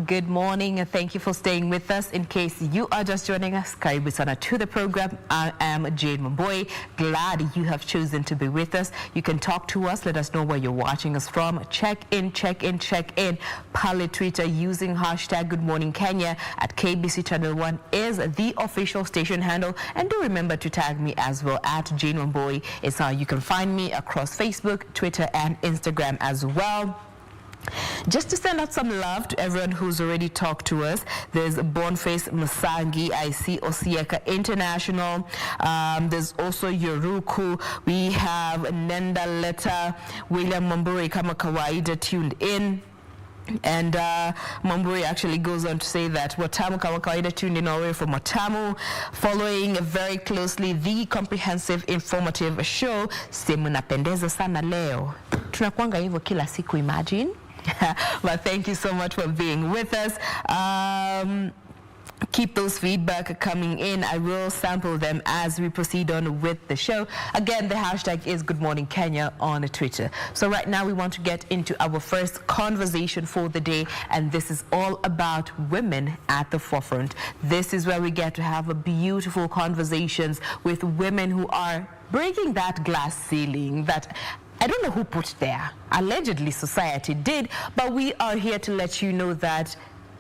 Good morning and thank you for staying with us. In case you are just joining us, karibu sana to the program. I am Jain, Wambui. Glad you have chosen to be with us. You can talk to us. Let us know where you're watching us from. Check in. Pale Twitter using hashtag Good Morning Kenya at KBC Channel 1 is the official station handle. And do remember to tag me as well at Jain Wambui. It's how you can find me across Facebook, Twitter, and Instagram as well. Just to send out some love to everyone who's already talked to us. There's Boniface Musangi, I see Osieka International. There's also Yoruku. We have Nenda Leta, William Mwambui kama kawaida tuned in. And Mwambui actually goes on to say that Watamu kama kawaida tuned in all the way from Watamu, following very closely the comprehensive informative show. Simu napendeza sana leo. Tunakuanga hivyo kila siku, imagine. But thank you so much for being with us. Keep those feedback coming in. I will sample them as we proceed on with the show. Again, the hashtag is Good Morning Kenya on Twitter. So right now we want to get into our first conversation for the day, and this is all about women at the forefront. This is where we get to have beautiful conversations with women who are breaking that glass ceiling that I don't know who put it there. Allegedly society did, but we are here to let you know that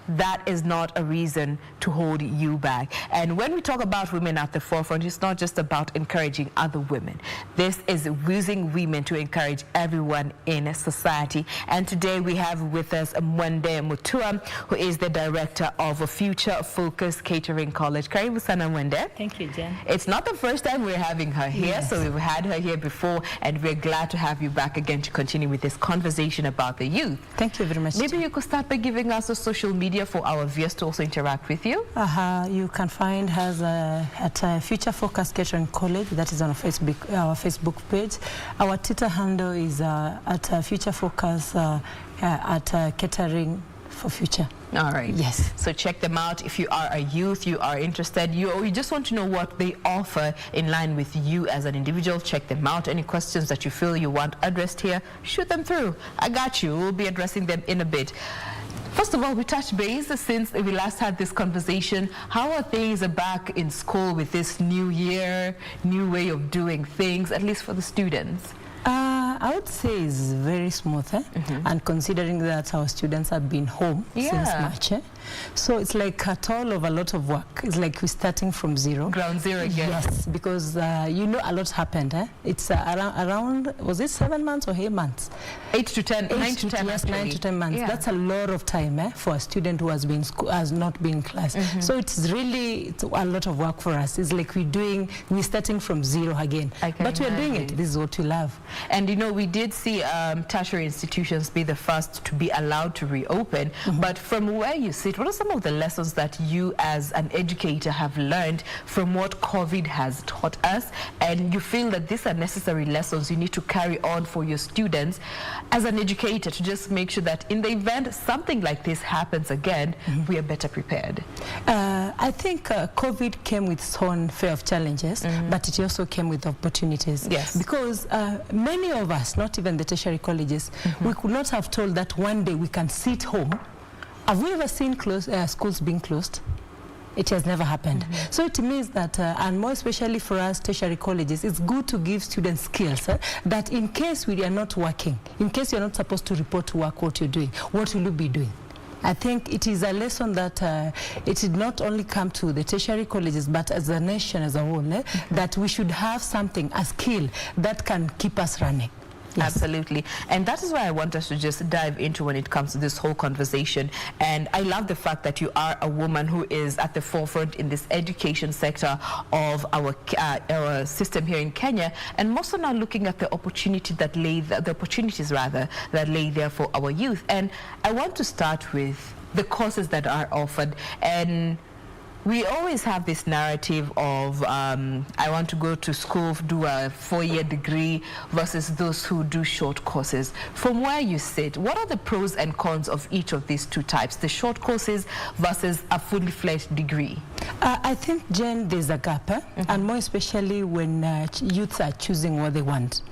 that is not a reason to hold you back. And when we talk about women at the forefront, it's not just about encouraging other women. This is using women to encourage everyone in society. And today we have with us Mwende Mutua, who is the director of a Future Focus Catering College. Karibu sana Mwende. Thank you, Jen. It's not the first time we're having her here, yes. So we've had her here before, and we're glad to have you back again to continue with this conversation about the youth. Thank you very much. Maybe you could start by giving us a social media for our viewers to also interact with you. You can find us at Future Focus Catering College. That is on Facebook, our Facebook page. Our Twitter handle is at Future Focus at Catering for Future. All right. Yes. So check them out if you are a youth, you are interested, or you just want to know what they offer in line with you as an individual. Check them out. Any questions that you feel you want addressed here, shoot them through. I got you. We'll be addressing them in a bit. First of all, we touched base since we last had this conversation. How are things back in school with this new year, new way of doing things, at least for the students? I would say it's very smooth, and considering that our students have been home since March, so it's like a toll of a lot of work. It's like we're starting from zero. Ground zero again. Yes, because you know a lot happened. It's around, was it 7 months or 8 months? 8 to 10, 9 to 10 yes, 9 to 10 months. Yeah. That's a lot of time for a student who has been not been in class. So it's really a lot of work for us. It's like we're starting from zero again. But we're doing it. This is what we love. And you know, we did see tertiary institutions be the first to be allowed to reopen. But from where you sit, what are some of the lessons that you as an educator have learned from what COVID has taught us? And you feel that these are necessary lessons you need to carry on for your students as an educator to just make sure that in the event something like this happens again, we are better prepared? I think COVID came with its own fair of challenges, but it also came with opportunities. Yes. Because many of us, not even the tertiary colleges, we could not have told that one day we can sit home. Have we ever seen schools being closed? It has never happened. So it means that, and more especially for us tertiary colleges, it's good to give students skills that in case we are not working, in case you're not supposed to report to work what you're doing, what will you be doing? I think it is a lesson that it did not only come to the tertiary colleges, but as a nation as a whole, that we should have something, a skill that can keep us running. Yes. Absolutely. And that is why I want us to just dive into when it comes to this whole conversation. And I love the fact that you are a woman who is at the forefront in this education sector of our system here in Kenya, and also now looking at the opportunity that the opportunities that lay there for our youth. And I want to start with the courses that are offered. And we always have this narrative of I want to go to school, do a 4-year degree versus those who do short courses. From where you sit, what are the pros and cons of each of these two types, the short courses versus a fully fledged degree? I think, Jen, there's a gap, and more especially when youths are choosing what they want.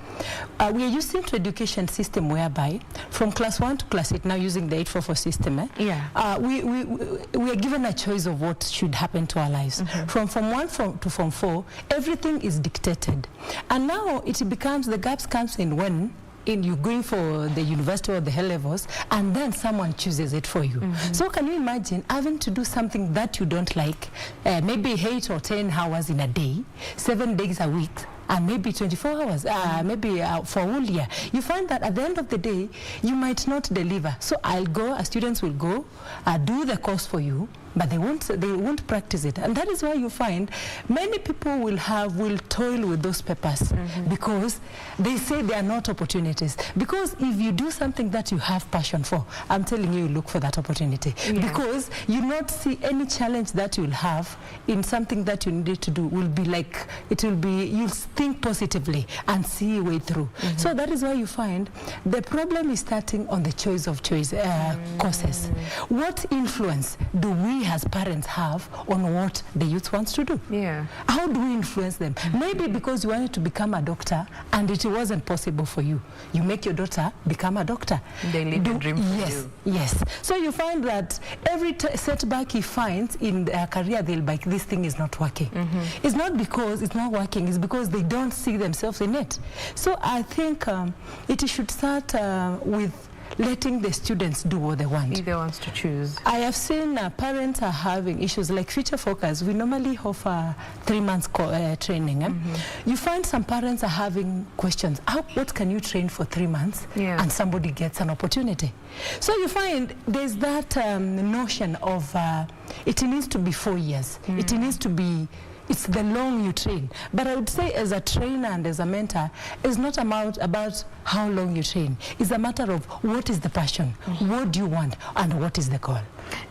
We are using to education system whereby from class 1 to class 8, now using the 844 system, we are given a choice of what should happen to our lives. From Form 1 to Form 4, everything is dictated. And now it becomes, the gaps comes in when you're going for the university or the high levels, and then someone chooses it for you. So can you imagine having to do something that you don't like, maybe 8 or 10 hours in a day, 7 days a week, and maybe 24 hours, maybe for a whole year. You find that at the end of the day, you might not deliver. So students will go, do the course for you, but they won't practice it. And that is why you find many people will toil with those papers because they say they are not opportunities. Because if you do something that you have passion for, I'm telling you, look for that opportunity. Because you not see any challenge that you'll have in something that you need to do will be like, you'll think positively and see a way through. So that is why you find the problem is starting on the choice of courses. What influence do we as parents have on what the youth wants to do? How do we influence them? Maybe because you wanted to become a doctor and it wasn't possible for you. You make your daughter become a doctor. They live the dream for you. Yes. So you find that every setback he finds in their career, they'll be like, this thing is not working. It's not because it's not working, it's because they don't see themselves in it. So I think it should start with letting the students do what they want. If they want to choose. I have seen parents are having issues like Future Focus. We normally offer 3 months training. You find some parents are having questions. What can you train for 3 months and somebody gets an opportunity? So you find there's that notion of it needs to be 4 years. It needs to be, it's the long you train. But I would say as a trainer and as a mentor, it's not about how long you train. It's a matter of what is the passion, what do you want, and what is the goal.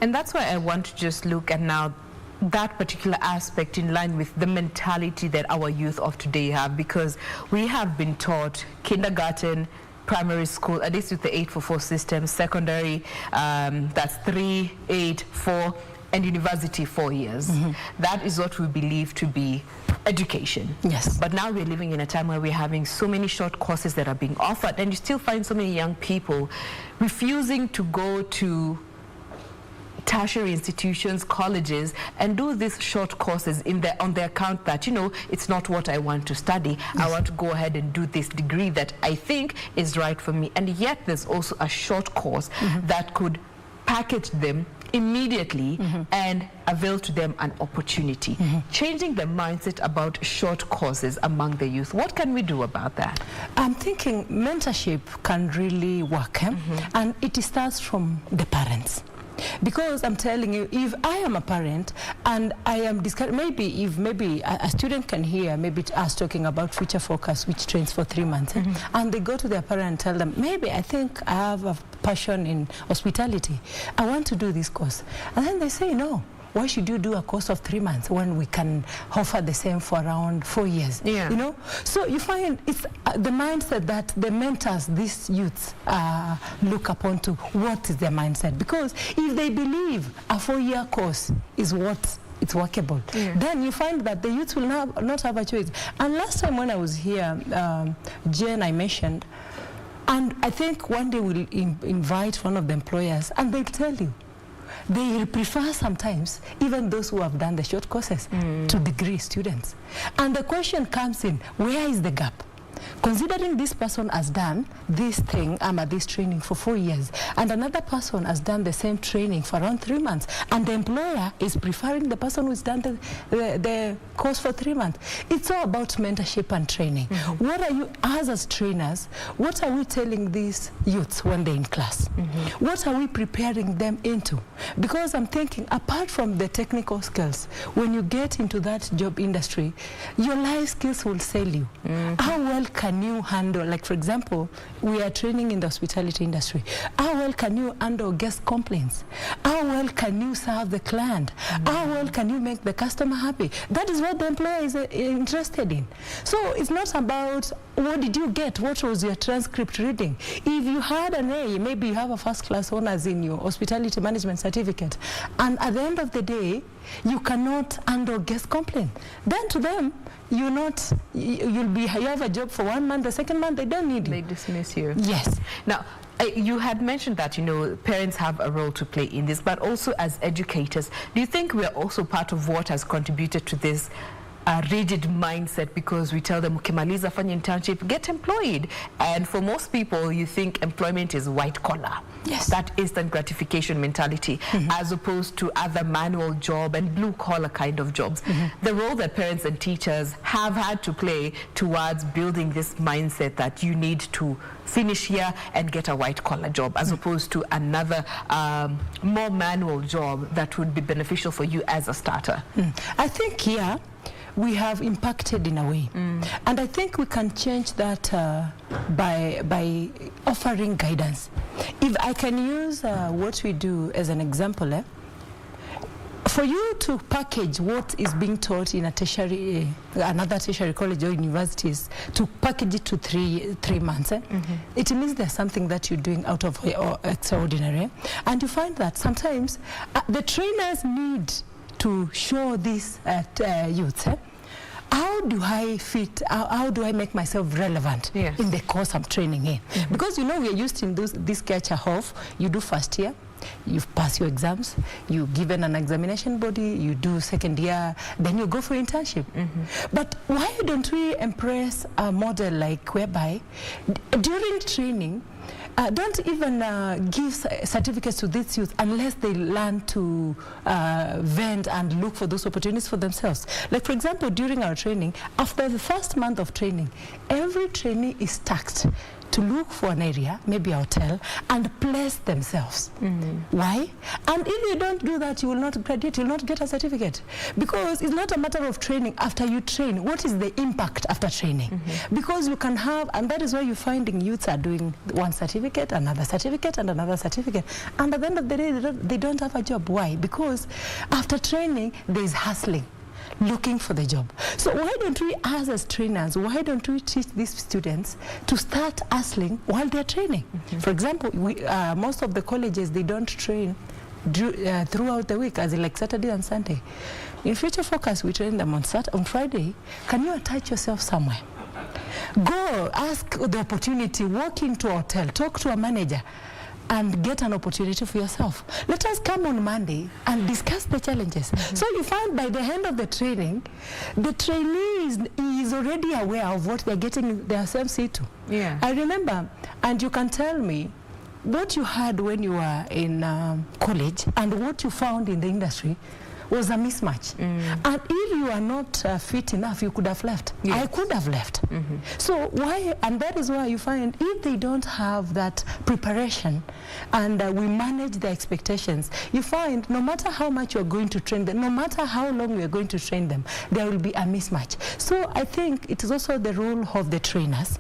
And that's why I want to just look at now that particular aspect in line with the mentality that our youth of today have, because we have been taught kindergarten, primary school, at least with the 844 system, secondary, that's 3, 8, 4, and university 4 years. That is what we believe to be education. Yes. But now we're living in a time where we're having so many short courses that are being offered, and you still find so many young people refusing to go to tertiary institutions, colleges, and do these short courses on their account that, it's not what I want to study. I want to go ahead and do this degree that I think is right for me. And yet there's also a short course that could package them immediately and avail to them an opportunity. Changing the mindset about short courses among the youth. What can we do about that? I'm thinking mentorship can really work, and it starts from the parents. Because I'm telling you, if I am a parent and I am discussing, maybe a student can hear maybe us talking about Future Focus, which trains for 3 months, and they go to their parent and tell them, maybe I think I have a passion in hospitality. I want to do this course. And then they say, no. Why should you do a course of 3 months when we can offer the same for around 4 years? So you find it's the mindset that the mentors, these youths, look upon to. What is their mindset? Because if they believe a 4-year course is what it's workable, then you find that the youths will not have a choice. And last time when I was here, Jain, I mentioned, and I think one day we'll invite one of the employers and they'll tell you, they prefer sometimes even those who have done the short courses to degree students. And the question comes in, where is the gap? Considering this person has done this thing, this training for 4 years, and another person has done the same training for around 3 months, and the employer is preferring the person who's done the course for 3 months. It's all about mentorship and training. What are you, as trainers, what are we telling these youths when they're in class? What are we preparing them into? Because I'm thinking, apart from the technical skills, when you get into that job industry, your life skills will sell you. How well can you handle, like for example, we are training in the hospitality industry. How well can you handle guest complaints? How well can you serve the client? How well can you make the customer happy? That is what the employer is interested in. So it's not about what did you get, what was your transcript reading. If you had an A, maybe you have a first-class honors in your hospitality management certificate, and at the end of the day, you cannot handle guest complaint. Then to them, you have a job for 1 month, the second month they don't need you. They dismiss you. Yes. Now, you had mentioned that, parents have a role to play in this, but also as educators, do you think we're also part of what has contributed to this rigid mindset? Because we tell them, ukimaliza fanya internship, get employed. And for most people, you think employment is white collar. Yes. That instant gratification mentality, as opposed to other manual job and blue collar kind of jobs. The role that parents and teachers have had to play towards building this mindset that you need to finish here and get a white collar job, as opposed to another more manual job that would be beneficial for you as a starter. I think here we have impacted in a way, and I think we can change that by offering guidance. If I can use what we do as an example, for you to package what is being taught in a tertiary, another tertiary college or universities, to package it to three months, it means there's something that you're doing out of extraordinary. And you find that sometimes the trainers need to show this youth. How do I fit, how do I make myself relevant in the course I'm training in? Because we are used in this culture of, you do first year, you pass your exams, you given an examination body, you do second year, then you go for internship. But why don't we embrace a model like whereby during training, don't even give certificates to these youth unless they learn to vend and look for those opportunities for themselves. Like, for example, during our training, after the first month of training, every trainee is tasked to look for an area, maybe a hotel, and place themselves. Why? And if you don't do that, you will not graduate, you will not get a certificate. Because it's not a matter of training. After you train, what is the impact after training? Because you can have, and that is why you're finding youths are doing one certificate, another certificate, and another certificate. And at the end of the day, they don't have a job. Why? Because after training, there's hustling, looking for the job. So why don't we, as trainers, why don't we teach these students to start hustling while they're training? For example, most of the colleges, they don't train throughout the week, as in like Saturday and Sunday. In Future Focus, we train them on Friday. Can you attach yourself somewhere? Go, ask the opportunity, walk into a hotel, talk to a manager, and get an opportunity for yourself. Let us come on Monday and discuss the challenges. So you find by the end of the training, the trainee is already aware of what they're getting themselves into. I remember, and you can tell me what you had when you were in college and what you found in the industry was a mismatch. And if you are not fit enough, you could have left. I could have left. So why, and that is why you find if they don't have that preparation and we manage the expectations, you find no matter how much you're going to train them, no matter how long we're going to train them, there will be a mismatch. So I think it is also the role of the trainers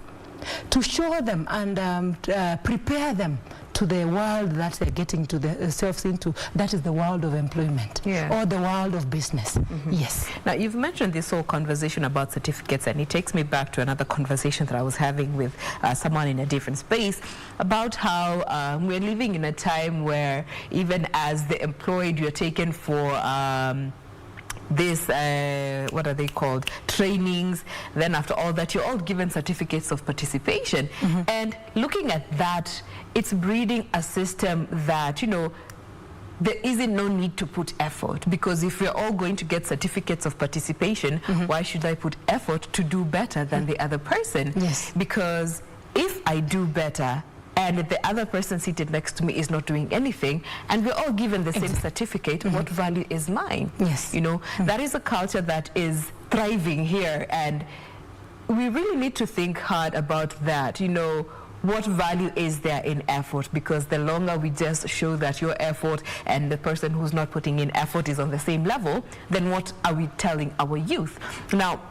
to show them and prepare them to the world that they're getting to themselves into. That is the world of employment or the world of business. Yes. Now, you've mentioned this whole conversation about certificates, and it takes me back to another conversation that I was having with someone in a different space about how we're living in a time where even as the employed, you're taken for this, what are they called, trainings. Then after all that, you're all given certificates of participation. And looking at that, it's breeding a system that, there isn't no need to put effort, because if we're all going to get certificates of participation, why should I put effort to do better than the other person? Because if I do better, and the other person seated next to me is not doing anything, and we're all given the same certificate, what value is mine? That is a culture that is thriving here, and we really need to think hard about that. What value is there in effort? Because the longer we just show that your effort and the person who's not putting in effort is on the same level, then what are we telling our youth? Now,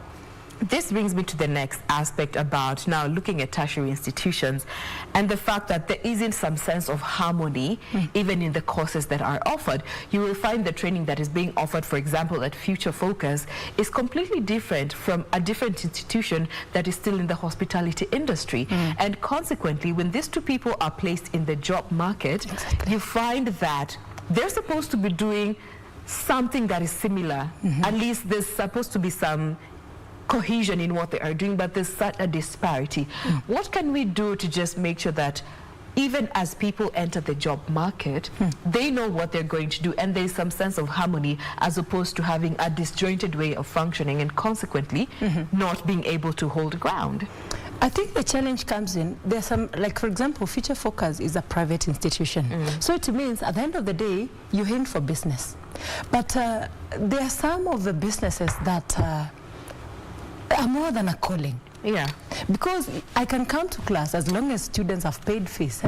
This brings me to the next aspect about now looking at tertiary institutions and the fact that there isn't some sense of harmony even in the courses that are offered. You will find the training that is being offered, for example, at Future Focus is completely different from a different institution that is still in the hospitality industry. And consequently, when these two people are placed in the job market, you find that they're supposed to be doing something that is similar. At least there's supposed to be some cohesion in what they are doing, but there's such a disparity. What can we do to just make sure that even as people enter the job market, they know what they're going to do and there's some sense of harmony as opposed to having a disjointed way of functioning and consequently not being able to hold ground? I think the challenge comes in, there's some, like for example, Future Focus is a private institution. So it means at the end of the day, you aim for business. But there are some of the businesses that are more than a calling. Yeah. Because I can come to class as long as students have paid fees,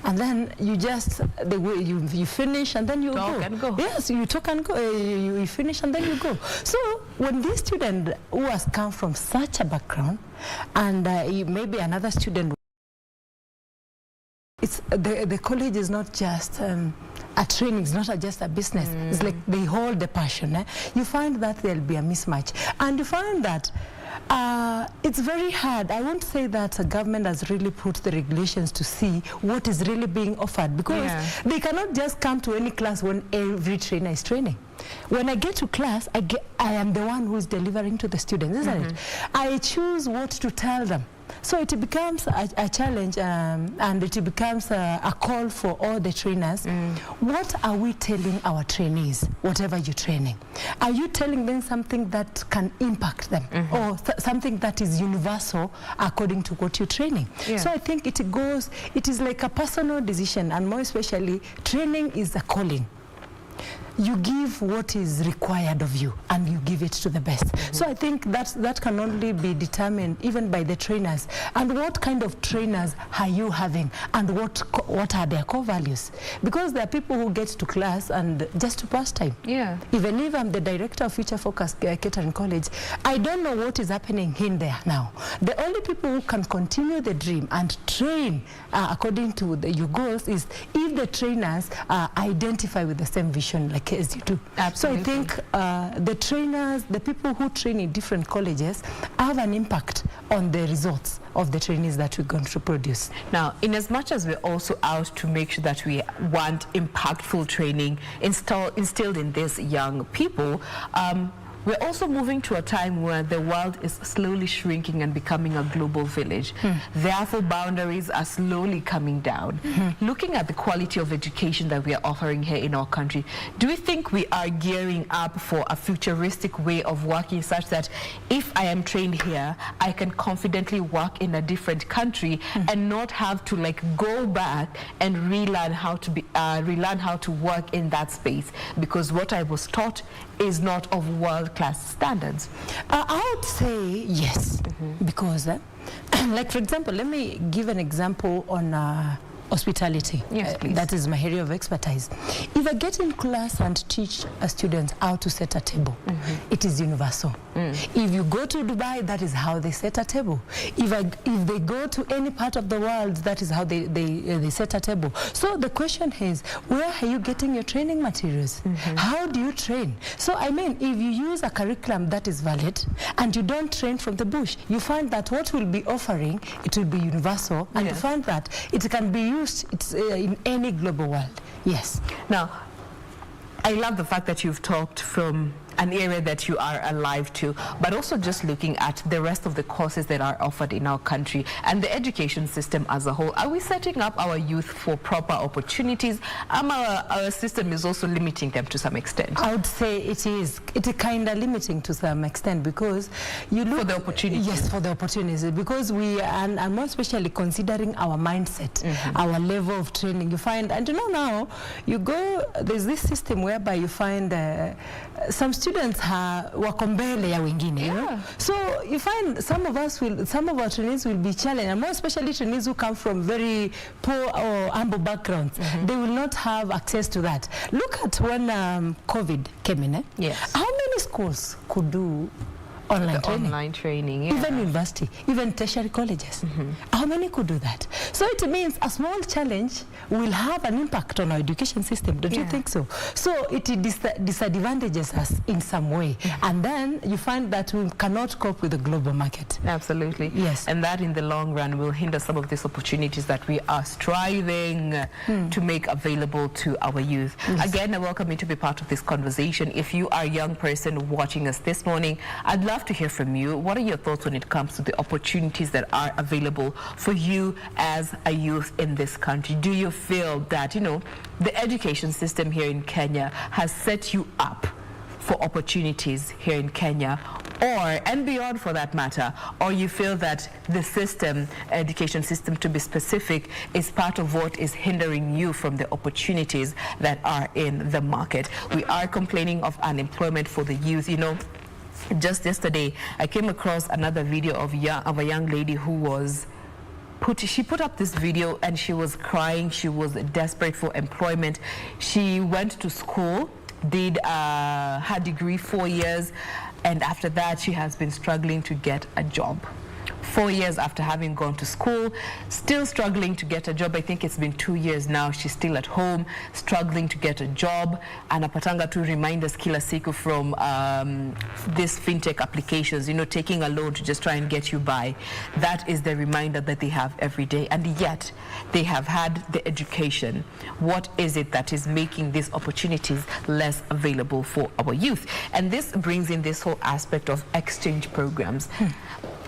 and then you just, you finish and then you talk and go. Yes, you talk and go, you finish and then you go. So when this student who has come from such a background and maybe another student, it's the college is not just a training, it's not just a business. It's like they hold the passion. You find that there'll be a mismatch. And you find that it's very hard. I won't say that the government has really put the regulations to see what is really being offered, because they cannot just come to any class when every trainer is training. When I get to class, I am the one who is delivering to the students, isn't it? I choose what to tell them. So it becomes a challenge and it becomes a call for all the trainers. What are we telling our trainees, whatever you're training? Are you telling them something that can impact them or something that is universal according to what you're training? So I think it is like a personal decision, and more especially training is a calling. You give what is required of you and you give it to the best. So I think that can only be determined even by the trainers. And what kind of trainers are you having and what are their core values? Because there are people who get to class and just to pass time. Yeah. Even if I'm the director of Future Focus Catering College, I don't know what is happening in there now. The only people who can continue the dream and train according to your goals is if the trainers identify with the same vision like as you do. Absolutely. So I think the trainers, the people who train in different colleges have an impact on the results of the trainees that we're going to produce. Now, in as much as we're also out to make sure that we want impactful training instilled in these young people, we're also moving to a time where the world is slowly shrinking and becoming a global village. Therefore, boundaries are slowly coming down. Looking at the quality of education that we are offering here in our country, do we think we are gearing up for a futuristic way of working such that if I am trained here, I can confidently work in a different country and not have to like go back and relearn how to work in that space because what I was taught is not of world-class standards? I would say yes, because like for example, let me give an example on hospitality. Yes, please. That is my area of expertise. If I get in class and teach a student how to set a table, it is universal. If you go to Dubai, that is how they set a table. If they go to any part of the world, that is how they set a table. So the question is, where are you getting your training materials? How do you train? So I mean, if you use a curriculum that is valid and you don't train from the bush, you find that what we'll be offering, it will be universal, and you find that it can be used in any global world. Yes. Now, I love the fact that you've talked from an area that you are alive to, but also just looking at the rest of the courses that are offered in our country and the education system as a whole. Are we setting up our youth for proper opportunities? Our system is also limiting them to some extent. I would say it is kind of limiting to some extent because you look for the opportunities. Yes, for the opportunities, because we and more especially considering our mindset, our level of training. You find, and you know now, you go, there's this system whereby you find some students wako mbele ya wengine. So you find some of our trainees will be challenged, and more especially trainees who come from very poor or humble backgrounds. They will not have access to that. Look at when COVID came in. Yes. How many schools could do online training, yeah. Even university, even tertiary colleges. How many could do that? So it means a small challenge will have an impact on our education system. Don't you think so? So it disadvantages us in some way. And then you find that we cannot cope with the global market. Absolutely. Yes. And that in the long run will hinder some of these opportunities that we are striving to make available to our youth. Yes. Again, I welcome you to be part of this conversation. If you are a young person watching us this morning, I'd love to hear from you. What are your thoughts when it comes to the opportunities that are available for you as a youth in this country? Do you feel that, you know, the education system here in Kenya has set you up for opportunities here in Kenya, or and beyond for that matter, or you feel that the system, education system to be specific, is part of what is hindering you from the opportunities that are in the market? We are complaining of unemployment for the youth. You know, just yesterday I came across another video of a young lady who was she put up this video and she was crying. She was desperate for employment. She went to school, did her degree 4 years, and after that she has been struggling to get a job. 4 years after having gone to school, still struggling to get a job. I think it's been 2 years now. She's still at home, struggling to get a job. Anapatanga to reminders kila siku from these fintech applications, you know, taking a loan to just try and get you by. That is the reminder that they have every day. And yet they have had the education. What is it that is making these opportunities less available for our youth? And this brings in this whole aspect of exchange programs.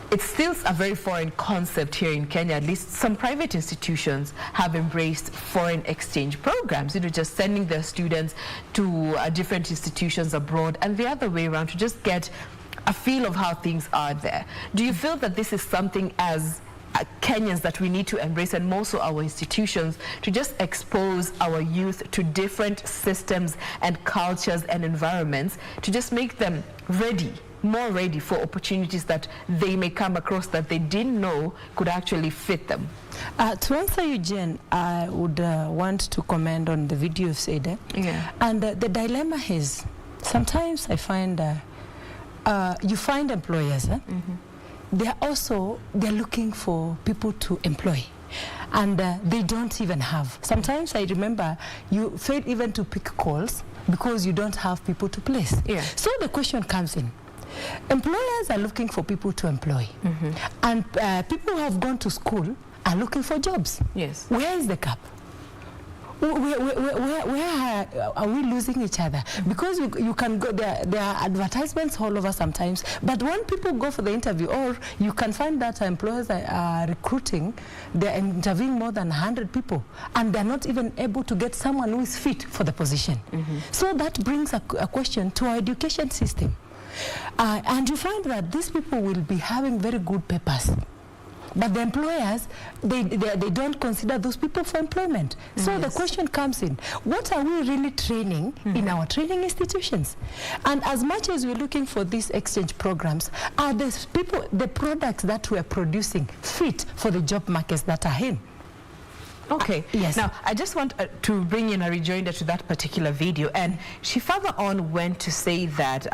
It's still a very foreign concept here in Kenya. At least some private institutions have embraced foreign exchange programs, you know, just sending their students to different institutions abroad, and the other way around, to just get a feel of how things are there. Do you feel that this is something as Kenyans that we need to embrace, and more so our institutions, to just expose our youth to different systems and cultures and environments, to just make them ready, more ready for opportunities that they may come across that they didn't know could actually fit them? To answer you, Jain, I would want to comment on the video you've said. And the dilemma is, sometimes I find you find employers, they're looking for people to employ, and they don't even have. Sometimes I remember you fail even to pick calls because you don't have people to place. So the question comes in. Employers are looking for people to employ, and people who have gone to school are looking for jobs. Where is the gap? Where are we losing each other? Because you can go, there are advertisements all over sometimes, but when people go for the interview, or you can find that employers are recruiting, they're interviewing more than 100 people, and they're not even able to get someone who is fit for the position. So that brings a question to our education system. And you find that these people will be having very good papers, but the employers, they don't consider those people for employment. So the question comes in, what are we really training in our training institutions? And as much as we're looking for these exchange programs, are the products that we're producing fit for the job markets that are in? Okay. Now, I just want to bring in a rejoinder to that particular video. And she further on went to say that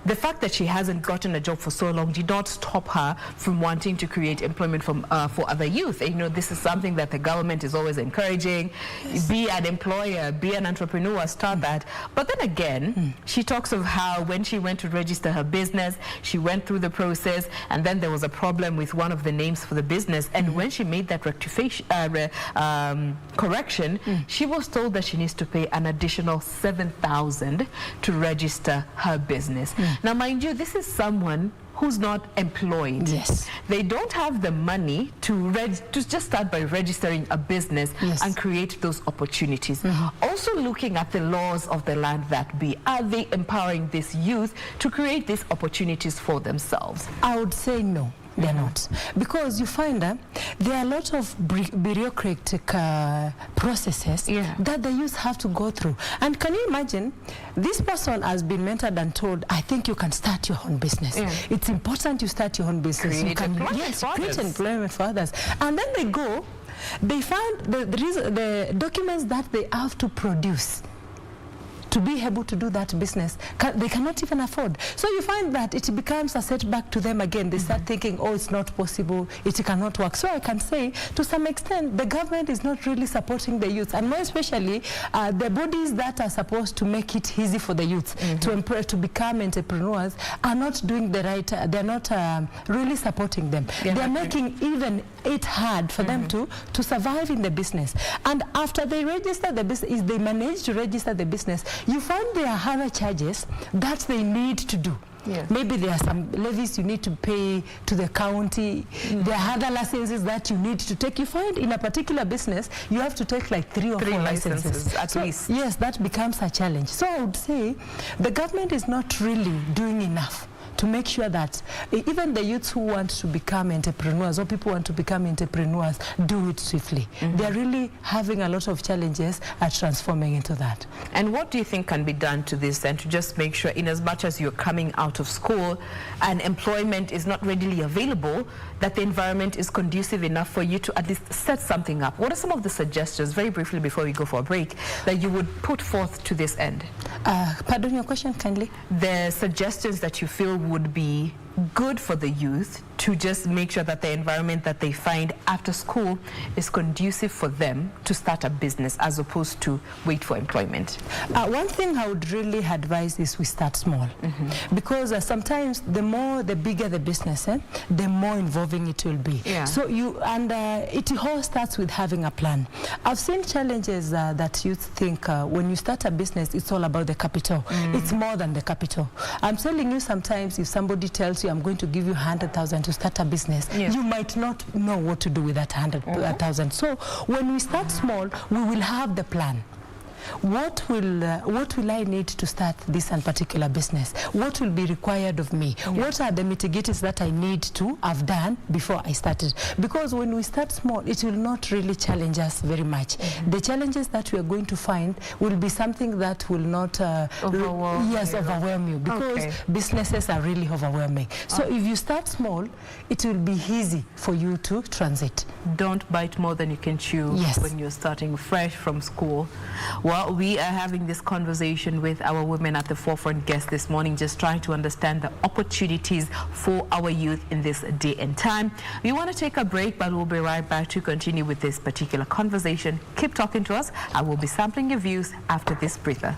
the fact that she hasn't gotten a job for so long did not stop her from wanting to create employment for other youth. You know, this is something that the government is always encouraging. Be an employer, be an entrepreneur, start that. But then again, she talks of how when she went to register her business, she went through the process, and then there was a problem with one of the names for the business. And when she made that rectification, correction, she was told that she needs to pay an additional 7,000 to register her business. Now, mind you, this is someone who's not employed. They don't have the money to just start by registering a business and create those opportunities. Also looking at the laws of the land that be, are they empowering this youth to create these opportunities for themselves? I would say no. They're not. Because you find that there are a lot of bureaucratic processes that the youth have to go through. And can you imagine, this person has been mentored and told, I think you can start your own business. It's important you start your own business. Create you can create employment for others. And then they go, they find the documents that they have to produce to be able to do that business, they cannot even afford. So you find that it becomes a setback to them again. They start thinking, oh, it's not possible, it cannot work. So I can say, to some extent, the government is not really supporting the youth, and more especially the bodies that are supposed to make it easy for the youth to become entrepreneurs are not doing the right, they're not really supporting them. They're making even it hard for them to survive in the business. And after they register the business, if they manage to register the business, you find there are other charges that they need to do. Yes. Maybe there are some levies you need to pay to the county. There are other licenses that you need to take. You find in a particular business, you have to take like 3 or 4 licenses at least. Yes, that becomes a challenge. So I would say the government is not really doing enough to make sure that even the youths who want to become entrepreneurs or people who want to become entrepreneurs do it swiftly. They're really having a lot of challenges at transforming into that. And what do you think can be done to this and to just make sure, in as much as you're coming out of school and employment is not readily available, that the environment is conducive enough for you to at least set something up? What are some of the suggestions, very briefly before we go for a break, that you would put forth to this end? Pardon your question kindly? The suggestions that you feel would be good for the youth to just make sure that the environment that they find after school is conducive for them to start a business as opposed to wait for employment. One thing I would really advise is we start small, because sometimes the bigger the business, the more involving it will be. So it all starts with having a plan. I've seen challenges that youth think when you start a business, it's all about the capital. It's more than the capital. I'm telling you, sometimes if somebody tells you, I'm going to give you 100,000 to start a business, you might not know what to do with that 100,000. So when we start small, we will have the plan. What will I need to start this particular business? What will be required of me? What are the mitigators that I need to have done before I started? Because when we start small, it will not really challenge us very much. The challenges that we are going to find will be something that will not overwhelm you, because businesses are really overwhelming. So if you start small, it will be easy for you to transit. Don't bite more than you can chew when you're starting fresh from school. Well, we are having this conversation with our Women at the Forefront guest this morning, just trying to understand the opportunities for our youth in this day and time. We want to take a break, but we'll be right back to continue with this particular conversation. Keep talking to us. I will be sampling your views after this breather.